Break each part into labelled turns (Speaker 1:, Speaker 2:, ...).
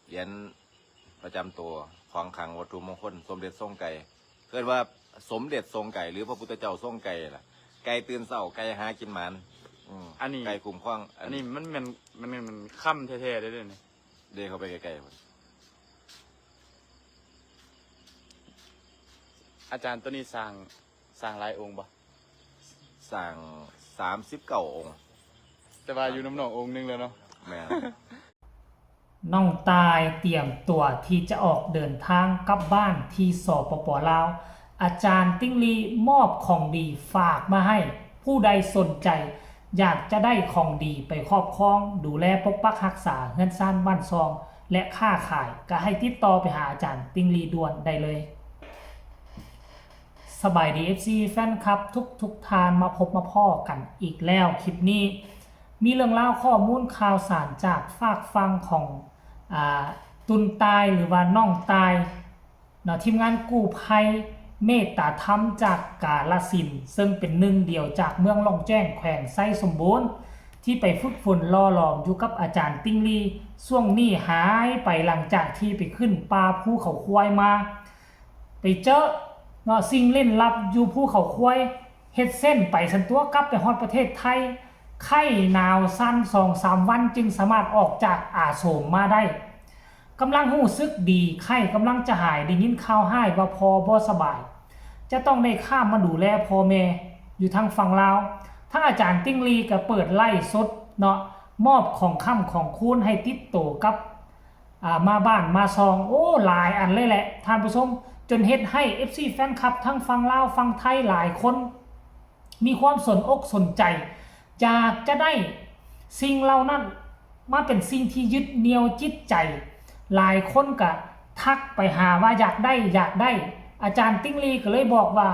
Speaker 1: เหรียญประจำตัวของขลังวัตถุมงคลสมเด็จทรงไก่เกิดว่าสมเด็จทรงไก่หรือพระพุทธเจ้าทรงไก่ล่ะไก่ตื่นเช้าไก่หากินหมัน
Speaker 2: อันนี้
Speaker 1: ไก่คุ้มครอง
Speaker 2: อันนี้มันค่ำแท้ๆได้เลยเนี่ย
Speaker 1: เดินเข้าไปไกลๆ
Speaker 2: อาจารย์ตัวนี้สร้างหลายองค์บ่
Speaker 1: สั่ง39 องค์
Speaker 2: แต่ว่าอยู่น้ำหนององค์นึงแล้วเนาะ
Speaker 1: แม่
Speaker 3: น้องตายเตรียมตัวที่จะออกเดินทางกลับบ้านที่สปป.ลาวอาจารย์ติ้งลีมอบของดีฝากมาให้ผู้ใดสนใจอยากจะได้ของดีไปครอบครองดูแลปกปักรักษาเงินซ่านบ้านซองและค่าขายก็ให้ติดต่อไปหาอาจารย์ติ้งลีด่วนได้เลยสบายดี FC แฟนคลับทุกทานมาพบมาพ่อกันอีกแล้วคลิปนี้มีเรื่องเล่าข้อมูลข่าวสารจากฝากฟังของตุนตายหรือว่าน้องตายทีมงานกู้ภัยเมตตาธรรมจากกาฬสินธุ์ซึ่งเป็นหนึ่งเดียวจากเมืองล่องแจ้งแขวงไซสมบูรณ์ที่ไปฝึกฝนล่อหลอมอยู่กับอาจารย์ติ้งลีช่วงนี้หายไปหลังจากที่ไปขึ้นป่าภูเขาควายมาไปเจอสิ่งเล่นลับอยู่ภูเขาควายเฮ็ดเส้นไปสันตัวกลับไปฮอดประเทศไทยไข้หนาวสั้น 2-3 วันจึงสามารถออกจากอาโศกมาได้กำลังหู้ซึกดีไข้กำลังจะหายได้ยินข่าวให้ว่าพอบ่สบายจะต้องได้ข้ามมาดูแลพ่อแม่อยู่ทางฝั่งลาวทั้งอาจารย์ติ้งลีก็เปิดไล่สดมอบของค่ำของคูณให้ติดโตกับมาบ้านมาซองโอ้หลายอันเลยแหละท่านผู้ชมจนเฮ็ดให้ FC แฟนคลับทั้งฝั่งลาวฝั่งไทยหลายคนมีความสนอกสนใจอยากจะได้สิ่งเหล่านั้นมาเป็นสิ่งที่ยึดเหนี่ยวจิตใจหลายคนก็ทักไปหาว่าอยากได้อาจารย์ติ้งลีก็เลยบอกว่า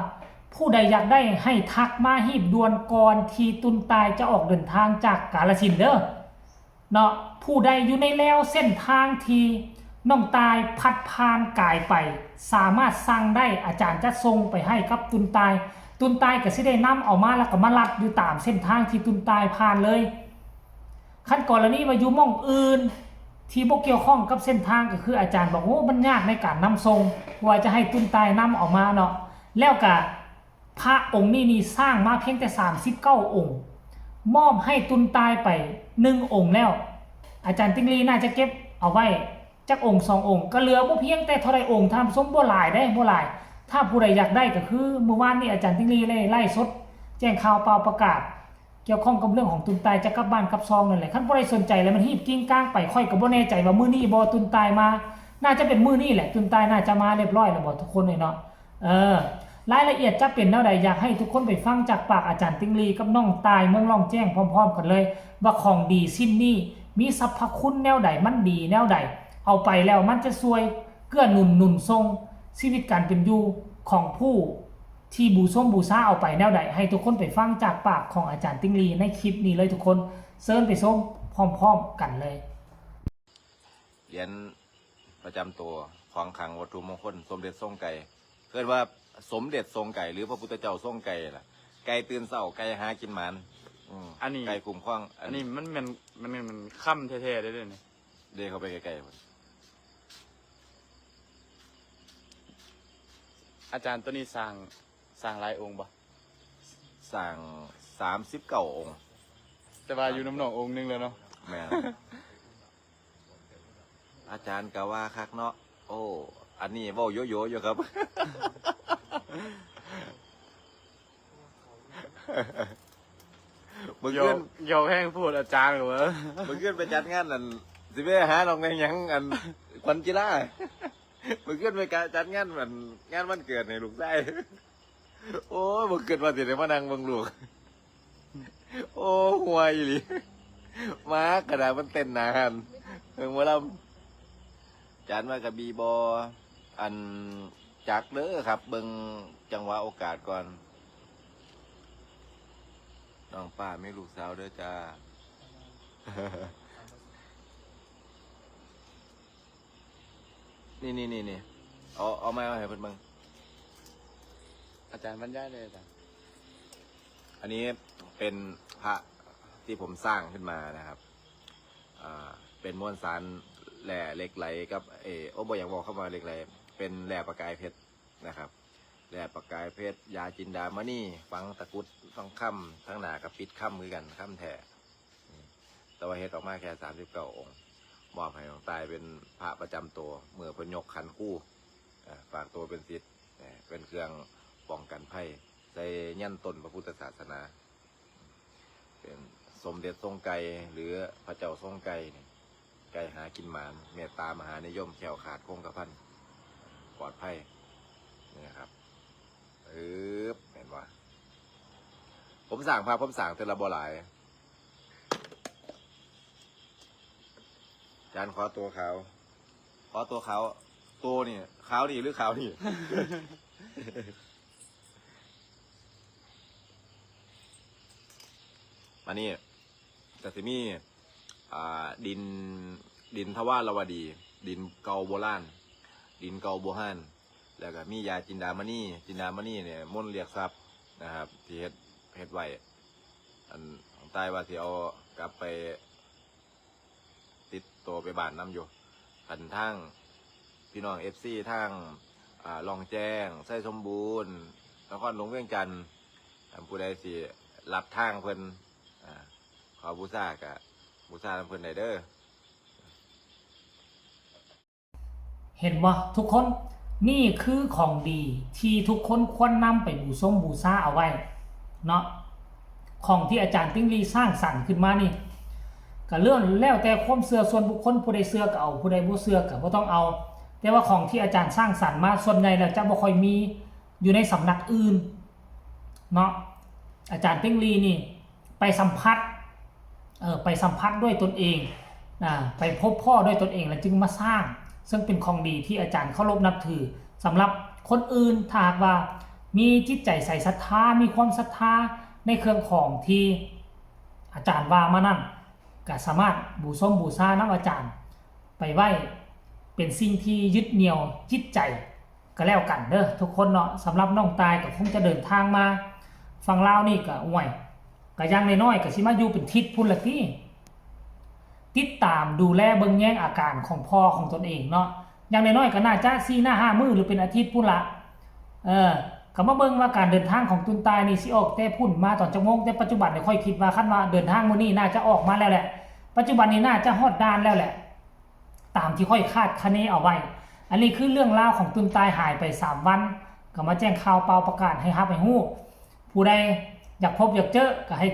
Speaker 3: ผู้ใดอยากได้ให้ทักมาหีบด่วนก่อนที่ตุนตายจะออกเดินทางจากกาฬสินธุ์เด้อผู้ใดอยู่ในแล้วเส้นทางที่น้องตายพัดผ่านกายไปสามารถสั่งได้อาจารย์จะส่งไปให้กับตุนตายก็สิได้นำเอามาแล้วก็มาลัดอยู่ตามเส้นทางที่ตุนตายผ่านเลยขั้นกรณีว่าอยู่หม่องอื่นที่บ่เกี่ยวข้องกับเส้นทางก็คืออาจารย์บอกโอ้มันยากในการนำส่งว่าจะให้ตุนตายนำออกมาเนาะแล้วก็พระองค์นี้สร้างมาเพียงแต่39 องค์มอบให้ตุนตายไป1 องค์แล้วอาจารย์ติ้งลีน่าจะเก็บเอาไว้จักองค์2 องค์ก็เหลือบ่เพียงแต่เท่าใดองค์ทำสมบ่หลายได้บ่หลายถ้าผู้ใดอยากได้ก็คือเมื่อวานนี้อาจารย์ติ้งลีไล่สดแจ้งข่าวเปล่าประกาศเกี่ยวข้องกับเรื่องของตุนตายจะกลับบ้านกลับซองนั่นแหละคันบ่ได้สนใจแล้วมันหีบกิ้งก้างไปค่อยก็บ่แน่ใจว่ามื้อนี้บ่ตุนตายมาน่าจะเป็นมื้อนี้แหละตุนตายน่าจะมาเรียบร้อยแล้วบ่ทุกคนเลยเนาะรายละเอียดจะเป็นแนวใดอยากให้ทุกคนไปฟังจากปากอาจารย์ติ้งลีกับน้องตายเมืองล่องแจ้งพร้อมๆกันเลยว่าของดีสิ้นนี้มีสรรพคุณแนวใดมันดีแนวใดเอาไปแล้วมันจะช่วยเกื้อหนุนทรงชีวิตการเป็นอยู่ของผู้ที่บูชาเอาไปแนวใดให้ทุกคนไปฟังจากปากของอาจารย์ติ้งลีในคลิปนี้เลยทุกคนเชิญไปชมพร้อมๆกันเลย
Speaker 1: เหรียญประจำตัวของขลังวัตถุมงคลสมเด็จทรงไก่เกิดว่าสมเด็จทรงไก่หรือพระพุทธเจ้าทรงไก่ล่ะไก่ตื่นเช้าไก่หากินหมัน
Speaker 2: อันนี้
Speaker 1: ไก่คุ้มครอง
Speaker 2: อันนี้มันค่ำแท้ๆได้เลยเนี่ย
Speaker 1: เดินเข้าไปไกล
Speaker 2: อาจารย์ตัวนี้สร้างหลายองค์บ่
Speaker 1: สั่ง39 องค์
Speaker 2: แต่ว่าอยู่น้ำหนององค์นึงแล้วเนาะ
Speaker 1: แม่ อาจารย์กะว่าคักเนาะโอ้อันนี้เว้าโยอยู่ครับ เมื่อคืน
Speaker 2: โยแห้งพูดอาจารย์เหรอ
Speaker 1: เมื่อคืนไปจัดงานนั่นสิไปหาน้องในยังอันขวัญกีฬาเมื่อคืนไปจัดงานมันงานวันเกิดในลูกได้โอ้เมื่อคืนมาสิได้มานั่งเบิ่งลูกโอ้ห่วยอีหลีมากระดาษมันเต้นนานเบิ่งว่าเราจานมากับบีบออันจักเด้อครับเบิ่งจังหวะโอกาสก่อนน้องป้าไม่ลูกสาวเด้อจ้า นี่เอาไม้มาให้เพิ่นเบิ่ง
Speaker 2: อาจารย์บรรยายเลยอาจารย์
Speaker 1: อันนี้เป็นพระที่ผมสร้างขึ้นมานะครับเป็นมวลสาร แร่เหล็กไหลกับบ่อยากบอกเข้ามาเหล็กไหลเป็นแร่ประกายเพชรนะครับแร่ประกายเพชรยาจินดามณีฝังตะกุดต้องค่ำทั้งหนากับปิดค่ำมือกันค่ำแท้แต่ว่าเฮ็ดออกมาแค่39 องค์มอบให้น้องตายเป็นพระประจำตัวเมื่อเพิ่นยกขันคู่ฝากตัวเป็นศิษย์เป็นเครื่องป้องกันภัยใส่ยันต้นพระพุทธศาสนาเป็นสมเด็จทรงไกรหรือพระเจ้าทรงไกรไก่หากินหมานเมตตามหานิยมแขวขาดคงกระพันปลอดภัยนี่ครับเห็นว่าผมสั่งพาผมสั่งเทละบ่หลายจานขอตัวขาวตัวนี่ขาวนี่หรือขาวนี่ มานี่แต่สิมีดินทวารวดี ดินเกาโบราณดินเกาโบราณแล้วก็มียาจินดามณีเนี่ยมนต์เรียกทรัพย์นะครับที่เฮ็ดไว้อันของใต้ว่าที่เอากลับไปติดตัวไปบ้านน้ำอยู่พันทางพี่น้องFCทางลองแจ้งไส้สมบูรณ์นครหลวงเวียงจันทร์ผู้ใดสิรับทางเพิ่นขอบูชากับบูชาเพิ่นได้เด้อ
Speaker 3: เห็นบ่ทุกคนนี่คือของดีที่ทุกคนควรนำไปบูชาเอาไว้เนาะของที่อาจารย์ติ้งลีสร้างสรรค์ขึ้นมานี่ก็เรื่องแล้วแต่ความเชื่อส่วนบุคคลผู้ใดเชื่อก็เอาผู้ใดบ่เชื่อก็บ่ต้องเอาแต่ว่าของที่อาจารย์สร้างสรรค์มาส่วนใหญ่แล้วจะบ่ค่อยมีอยู่ในสำนักอื่นเนาะอาจารย์ติ้งลีนี่ไปสัมผัสด้วยตนเองไปพบพ่อด้วยตนเองแล้วจึงมาสร้างซึ่งเป็นของดีที่อาจารย์เคารพนับถือสำหรับคนอื่นถ้าหากว่ามีจิตใจใส่ศรัทธามีความศรัทธาในเครื่องของที่อาจารย์ว่ามานั่นก็สามารถบูชานักอาจารย์ไปไว้เป็นสิ่งที่ยึดเหนี่ยวจิตใจก็แล้วกันเด้อทุกคนเนาะสำหรับน้องตายก็คงจะเดินทางมาฝั่งลาวนี่ก็ห่วยก็ยังน้อยๆก็สิมาอยู่เป็นทิศพุ่นละที่ติดตามดูแลเบิ่งแย่งอาการของพ่อของตนเองเนาะอย่างน้อยๆก็น่าจะ4-5 มื้อหรือเป็นอาทิตย์พุ่นละก็มาเบิ่งว่าการเดินทางของตุนตายนี่สิออกแต่พุ่นมาตอนจักโมงแต่ปัจจุบันนี่ค่อยคิดว่าคันว่าเดินทางมื้อนี้น่าจะออกมาแล้วแหละปัจจุบันนี้น่าจะฮอดด่านแล้วแหละตามที่ค่อยคาดคะเนเอาไว้อันนี้คือเรื่องราวของตุนตายหายไป3 วันก็มาแจ้งข่าวเปล่าประกาศให้รับให้ฮู้ผู้ใดอยากพบอยากเจอก็ให้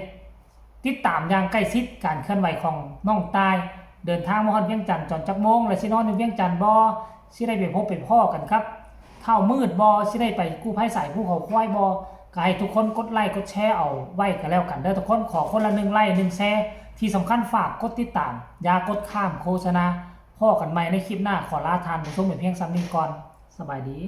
Speaker 3: ติดตามอย่างใกล้ชิดการเคลื่อนไหวของน้องตายเดินทางมาฮอดเวียงจันทน์จอนจักโมงแล้วสินอนอยู่เวียงจันทน์บ่สิได้ไปพบเป็นพ่อกันครับเท่ามืดบ่สิได้ไปกู้ภัยสายผู้เขาควายบ่ก็ให้ทุกคนกดไลค์กดแชร์เอาไว้ก็แล้วกันเด้อทุกคนขอคนละ1 ไลค์1 แชร์ที่สำคัญฝากกดติดตามอย่ากดข้ามโฆษณาพอกันใหม่ในคลิปหน้าขอลาทานผู้ชมเป็นเพียงซ้ำนี้ก่อนสบายดี